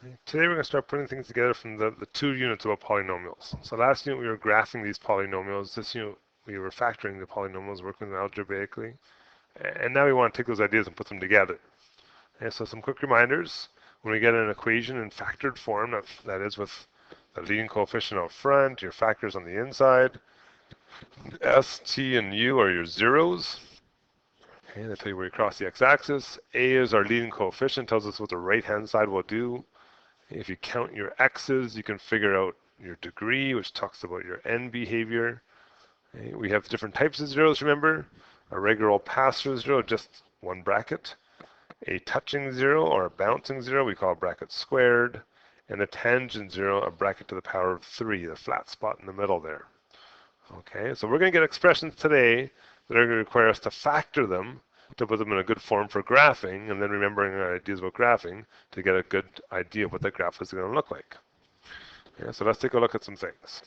Today we're going to start putting things together from the two units about polynomials. So last unit we were graphing these polynomials. This unit we were factoring the polynomials, working them algebraically. And now we want to take those ideas and put them together. And so some quick reminders. When we get an equation in factored form, that is with the leading coefficient out front, your factors on the inside, S, T, and U are your zeros. Okay, they tell you where you cross the x-axis. A is our leading coefficient, tells us what the right-hand side will do. If you count your x's, you can figure out your degree, which talks about your end behavior. Okay, we have different types of zeros, remember? A regular old pass-through zero, just one bracket. A touching zero or a bouncing zero, we call bracket squared. And a tangent zero, a bracket to the power of 3, the flat spot in the middle there. Okay, so we're going to get expressions today that are going to require us to factor them to put them in a good form for graphing, and then remembering our ideas about graphing to get a good idea of what that graph is going to look like. Okay, so let's take a look at some things.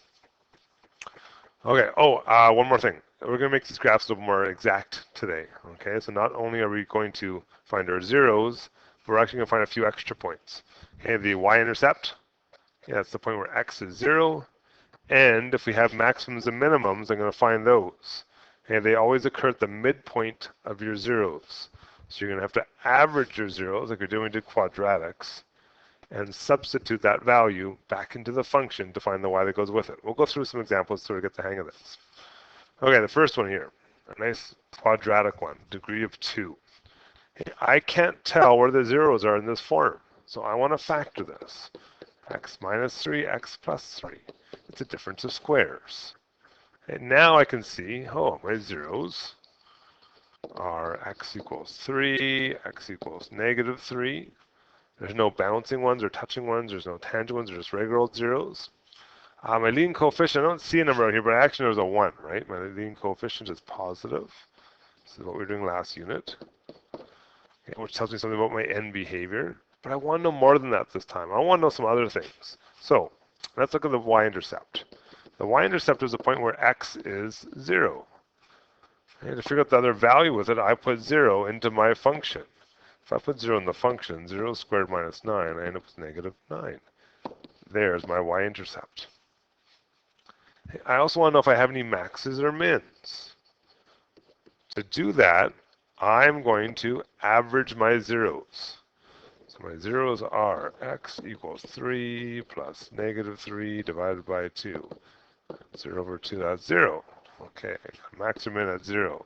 Okay, one more thing. We're going to make these graphs a little more exact today. Okay, so not only are we going to find our zeros, but we're actually going to find a few extra points. Okay, the y-intercept, that's the point where x is 0. And if we have maximums and minimums, I'm going to find those. And they always occur at the midpoint of your zeros. So you're going to have to average your zeros, like you're doing to quadratics, and substitute that value back into the function to find the y that goes with it. We'll go through some examples to sort of get the hang of this. Okay, the first one here, a nice quadratic one, degree of 2. I can't tell where the zeros are in this form, so I want to factor this. X minus 3, x plus 3. It's a difference of squares. And now I can see, my zeros are x equals 3, x equals negative 3. There's no bouncing ones or touching ones. There's no tangent ones. There's just regular old zeros. My leading coefficient, I don't see a number out here, but actually there's a 1, right? My leading coefficient is positive. This is what we were doing last unit, which tells me something about my end behavior. But I want to know more than that this time. I want to know some other things. So let's look at the y-intercept. The y-intercept is a point where x is 0. And to figure out the other value with it, I put 0 into my function. If I put 0 in the function, 0 squared minus 9, I end up with negative 9. There's my y-intercept. I also want to know if I have any maxes or mins. To do that, I'm going to average my zeros. So my zeros are x equals 3 plus negative 3 divided by 2. 0 over 2, that's 0. Okay, max or min at 0.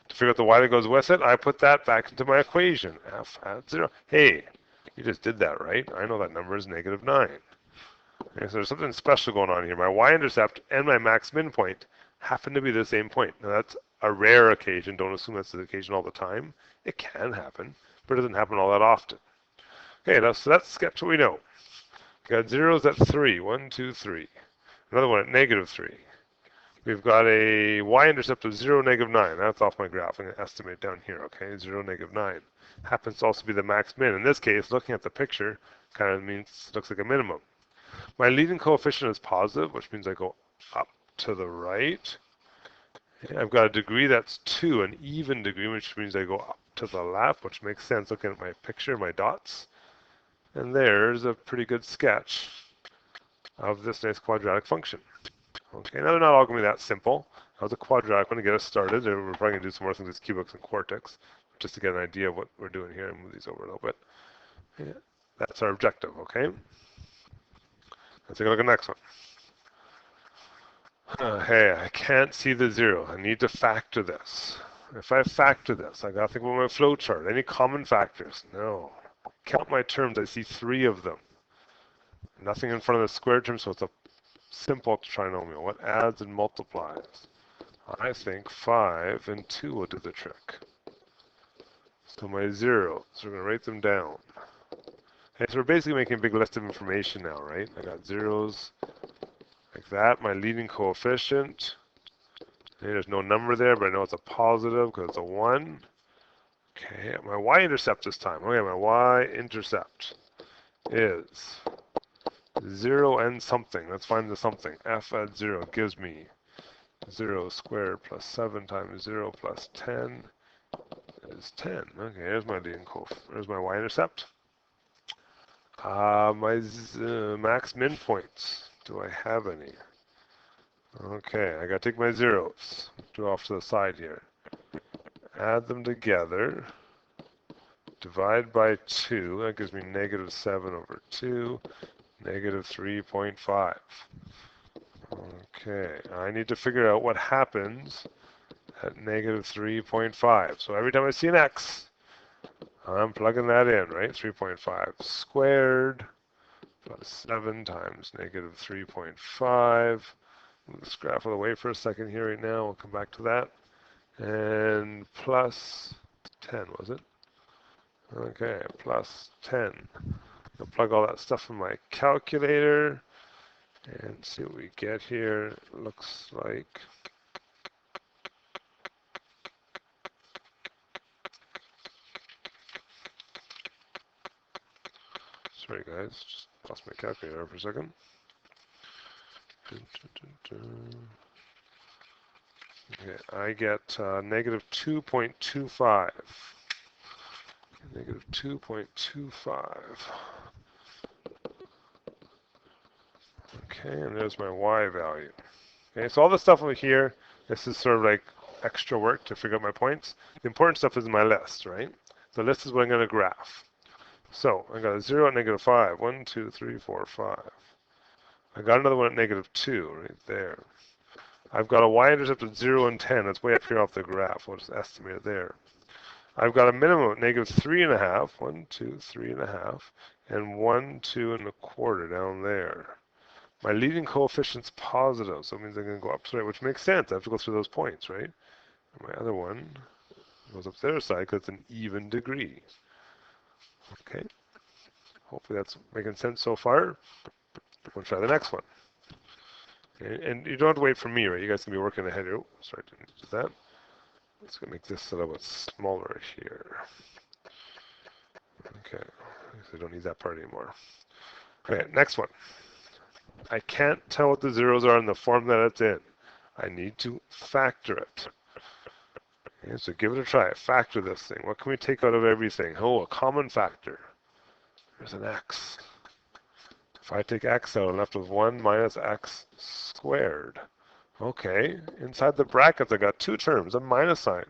To figure out the y that goes with it, I put that back into my equation, f at 0. Hey, you just did that, right? I know that number is negative 9. Okay, so there's something special going on here. My y-intercept and my max min point happen to be the same point. Now that's a rare occasion. Don't assume that's the occasion all the time. It can happen, but it doesn't happen all that often. Okay, so that's sketch what we know. Got zeros at 3. 1, 2, 3. Another one at negative 3. We've got a y-intercept of 0, negative 9. That's off my graph. I'm going to estimate down here, okay? 0, negative 9. Happens to also be the max min. In this case, looking at the picture, kind of means looks like a minimum. My leading coefficient is positive, which means I go up to the right. I've got a degree that's 2, an even degree, which means I go up to the left, which makes sense looking at my picture, my dots. And there's a pretty good sketch of this nice quadratic function. Okay, now they're not all going to be that simple. That was a quadratic one to get us started. We're probably going to do some more things with cubics and quartics, just to get an idea of what we're doing here and move these over a little bit. Yeah, that's our objective, okay? Let's take a look at the next one. Hey, I can't see the 0. I need to factor this. If I factor this, I got to think about my flow chart. Any common factors? No. Count my terms. I see 3 of them. Nothing in front of the square term, so it's a simple trinomial. What adds and multiplies? I think 5 and 2 will do the trick. So my zeros, we're going to write them down. Okay, so we're basically making a big list of information now, right? I got zeros like that. My leading coefficient. Okay, there's no number there, but I know it's a positive because it's a 1. Okay, my y-intercept this time. Okay, my y-intercept is 0 and something. Let's find the something. F at 0 gives me 0 squared plus 7 times 0 plus 10 is 10. Okay, there's my leading coefficient. There's my y-intercept. My max min points. Do I have any? Okay, I gotta take my zeros. Do off to the side here. Add them together. Divide by 2. That gives me negative 7 over 2. Negative 3.5. Okay, I need to figure out what happens at negative 3.5. So every time I see an x, I'm plugging that in, right? 3.5 squared plus 7 times negative 3.5. Move this graph out of the way for a second here right now. We'll come back to that. And plus 10, was it? Okay, plus 10. I'll plug all that stuff in my calculator and see what we get here. It looks like sorry guys, just lost my calculator for a second. Okay, I get negative 2.25. Negative 2.25. Okay, and there's my y value. Okay, so all the stuff over here, this is sort of like extra work to figure out my points. The important stuff is my list, right? The list is what I'm going to graph. So I got a 0 at negative 5. 1, 2, 3, 4, 5. I got another one at negative 2 right there. I've got a y-intercept at 0 and 10. That's way up here off the graph. We'll just estimate it there. I've got a minimum of negative 3.5. 1, 2, 3.5. And 1, 2 and a quarter down there. My leading coefficient's positive, so it means I'm going to go up to right, which makes sense. I have to go through those points, right? And my other one goes up the other side because it's an even degree. Okay. Hopefully that's making sense so far. We'll try the next one. Okay. And you don't have to wait for me, right? You guys can be working ahead here. Oh, sorry, I didn't do that. Let's go make this a little bit smaller here. Okay. I don't need that part anymore. Okay, next one. I can't tell what the zeros are in the form that it's in. I need to factor it. Okay, so give it a try. Factor this thing. What can we take out of everything? Oh, a common factor. There's an x. If I take x out, I'm left with 1 minus x squared. Okay, inside the brackets I got two terms, a minus sign.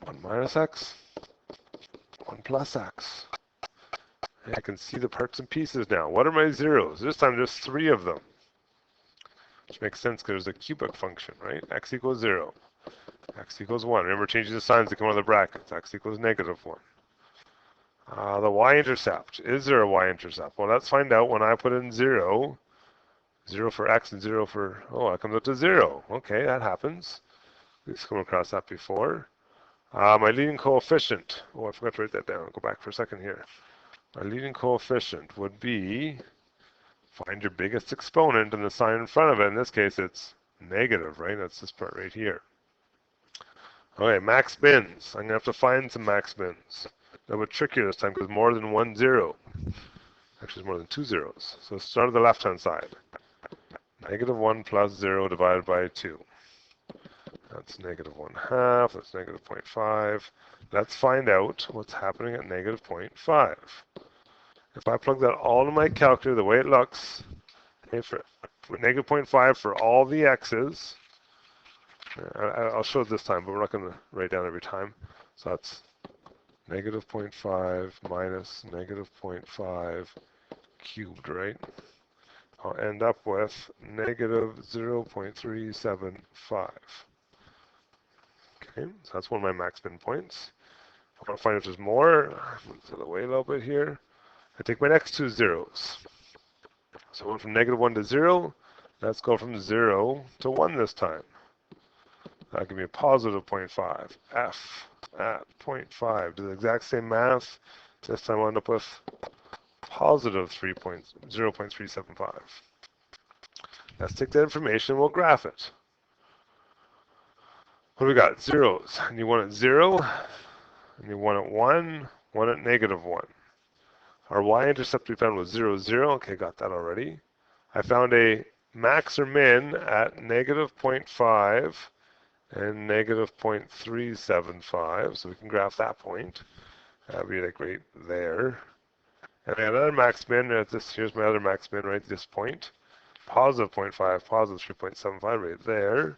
1 minus x, 1 plus x. I can see the parts and pieces now. What are my zeros? This time there's 3 of them. Which makes sense because there's a cubic function, right? X equals 0. X equals 1. Remember changing the signs to come out of the brackets. X equals negative 1. The y-intercept. Is there a y-intercept? Well, let's find out when I put in 0. 0 for x and 0 for... Oh, that comes out to 0. Okay, that happens. We've come across that before. My leading coefficient. Oh, I forgot to write that down. I'll go back for a second here. My leading coefficient would be... Find your biggest exponent and the sign in front of it. In this case, it's negative, right? That's this part right here. Okay, max bins. I'm going to have to find some max bins. A bit trickier this time because more than 1 0. Actually, it's more than 2 zeros. So let's start at the left-hand side. Negative 1 plus 0 divided by 2. That's negative 1/2. That's negative 0.5. Let's find out what's happening at negative 0.5. If I plug that all into my calculator the way it looks, okay, for negative 0.5 for all the x's, I'll show it this time, but we're not going to write down every time. So that's negative 0.5 minus negative 0.5 cubed, right? I'll end up with negative 0.375. Okay, so that's one of my max bin points. I want to find if there's more. Move to the way a little bit here. I take my next two zeros. So I went from negative 1 to 0. Let's go from 0 to 1 this time. That'll give me a positive 0.5. F at 0.5. Do the exact same math. This time I'll end up with positive 0.375. Let's take that information and we'll graph it. What do we got? Zeros. And you want at 0, and you want at 1, 1 at negative 1. Our y-intercept we found was 0, 0. Okay, got that already. I found a max or min at negative 0.5 and negative 0.375. So we can graph that point. That'd be like right there. And I got another max min. Here's my other max min right at this point. Positive 0.5, positive 3.75 right there.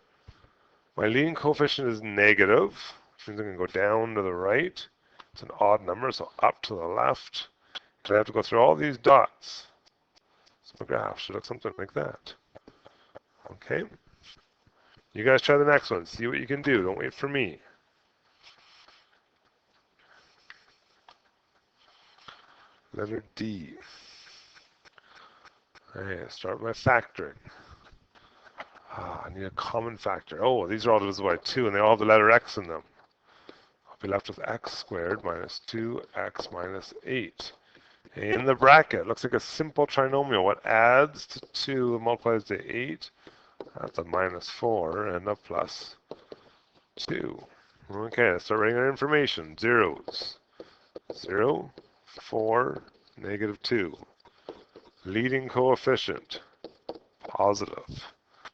My leading coefficient is negative, which means I'm going to go down to the right. It's an odd number, so up to the left. And I have to go through all these dots. So my graph should look something like that. Okay. You guys try the next one. See what you can do. Don't wait for me. Letter D. Okay, start by factoring. I need a common factor. Oh, these are all divisible by 2, and they all have the letter x in them. I'll be left with x squared minus 2x minus 8. In the bracket, looks like a simple trinomial. What adds to 2 and multiplies to 8? That's a minus 4 and a plus 2. Okay, let's start writing our information. Zeros. 0, 4, negative 2. Leading coefficient, positive.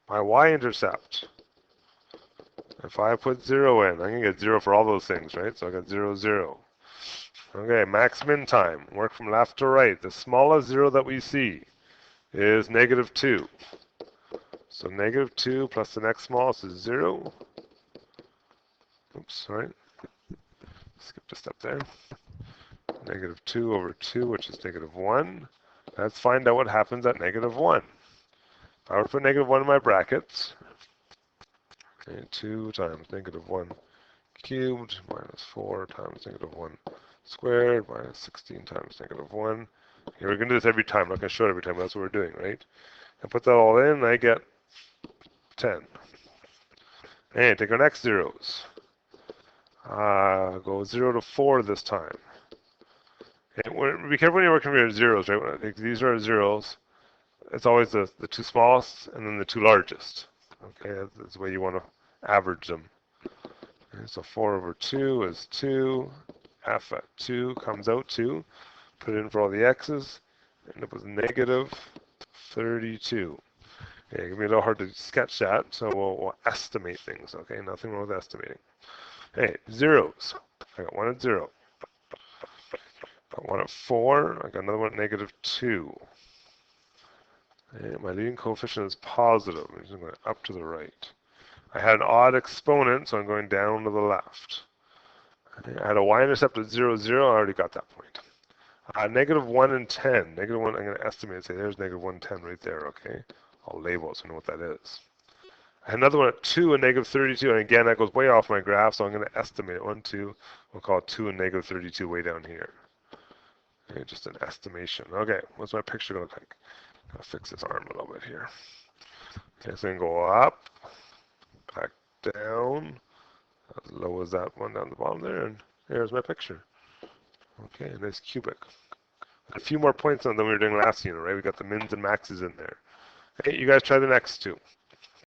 My y-intercept, if I put 0 in, I'm going to get 0 for all those things, right? So I got 0, 0. Okay, max min time. Work from left to right. The smallest 0 that we see is negative 2. So negative 2 plus the next smallest is 0. Oops, sorry. Skipped a step there. Negative 2 over 2, which is negative 1. Let's find out what happens at negative 1. If I were to put negative 1 in my brackets, okay, 2 times negative 1 cubed minus 4 times negative 1 squared minus 16 times negative 1. Okay, we're going to do this every time. I'm not going to show it every time, but that's what we're doing, right? And put that all in, I get 10. And take our next zeros. Go 0 to 4 this time. And be careful when you're working with zeros, right? These are zeros. It's always the two smallest and then the two largest. Okay, that's the way you want to average them. Okay, so 4 over 2 is 2. F at 2 comes out 2. Put it in for all the x's. End up with negative 32. Okay, it can be a little hard to sketch that, so we'll estimate things. Okay, nothing wrong with estimating. Hey, zeros. I got 1 at 0. Got 1 at 4. I got another one at negative 2. And my leading coefficient is positive. I'm just going up to the right. I had an odd exponent, so I'm going down to the left. I had a y-intercept at 0, 0. I already got that point. Negative 1 and 10. Negative 1, I'm going to estimate and say there's negative 1, 10 right there, okay? I'll label it so I know what that is. I had another one at 2 and negative 32, and again, that goes way off my graph, so I'm going to estimate it. 1, 2, we'll call it 2 and negative 32 way down here. Okay, just an estimation. Okay, what's my picture going to look like? I'll fix this arm a little bit here. Okay, so I'm going to go up, back down, as low as that one down the bottom there, and there's my picture. Okay, nice cubic. A few more points on than we were doing last unit, right? We got the mins and maxes in there. Okay, you guys try the next two.